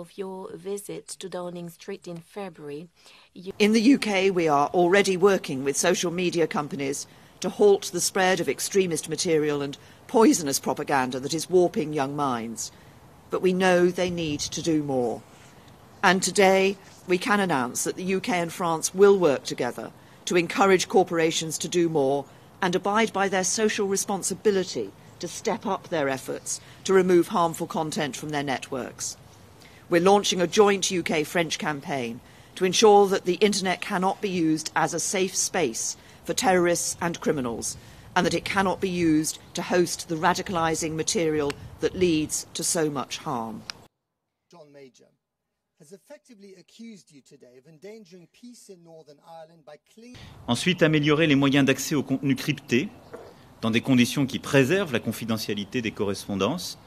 of your visit to Downing Street in February. In the UK, we are already working with social media companies to halt the spread of extremist material and poisonous propaganda that is warping young minds. But we know they need to do more. And today, we can announce that the UK and France will work together to encourage corporations to do more and abide by their social responsibility to step up their efforts to remove harmful content from their networks. We're launching a joint UK-French campaign to ensure that the internet cannot be used as a safe space for terrorists and criminals, and that it cannot be used to host the radicalising material that leads to so much harm. John Major has effectively accused you today of endangering peace in Northern Ireland by clinging. Ensuite, améliorer les moyens d'accès au contenu crypté dans des conditions qui préservent la confidentialité des correspondances,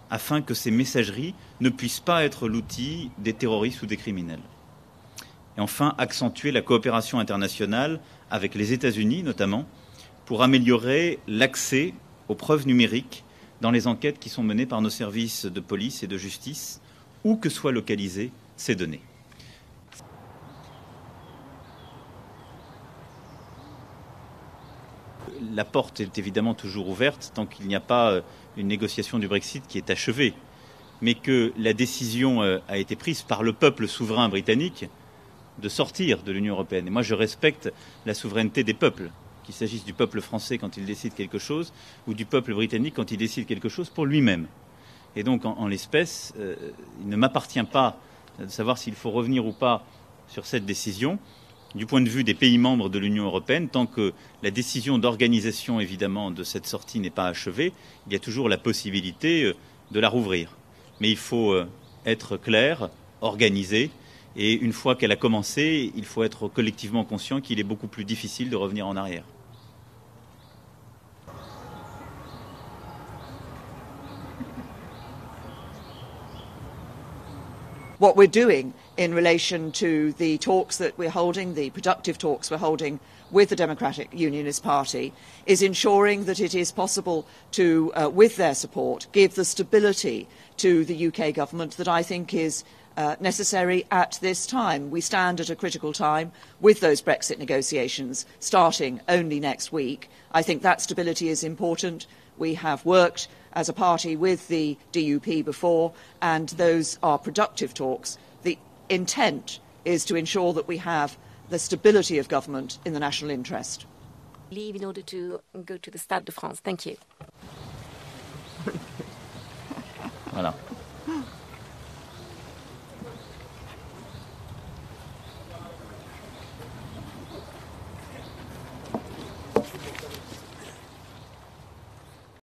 afin que ces messageries ne puissent pas être l'outil des terroristes ou des criminels. Et enfin, accentuer la coopération internationale avec les États-Unis notamment, pour améliorer l'accès aux preuves numériques dans les enquêtes qui sont menées par nos services de police et de justice, où que soient localisées ces données. La porte est évidemment toujours ouverte tant qu'il n'y a pas une négociation du Brexit qui est achevée, mais que la décision a été prise par le peuple souverain britannique de sortir de l'Union européenne. Et moi, je respecte la souveraineté des peuples, qu'il s'agisse du peuple français quand il décide quelque chose ou du peuple britannique quand il décide quelque chose pour lui-même. Et donc, en l'espèce, il ne m'appartient pas de savoir s'il faut revenir ou pas sur cette décision. Du point de vue des pays membres de l'Union européenne, tant que la décision d'organisation, évidemment, de cette sortie n'est pas achevée, il y a toujours la possibilité de la rouvrir. Mais il faut être clair, organisé, et une fois qu'elle a commencé, il faut être collectivement conscient qu'il est beaucoup plus difficile de revenir en arrière. What we're doing in relation to the talks that we're holding, the productive talks we're holding with the Democratic Unionist Party, is ensuring that it is possible to, with their support, give the stability to the UK government that I think is necessary at this time. We stand at a critical time with those Brexit negotiations starting only next week. I think that stability is important. We have worked as a party with the DUP before, and those are productive talks. The intent is to ensure that we have the stability of government in the national interest. Leave in order to go to the Stade de France. Thank you. Voilà.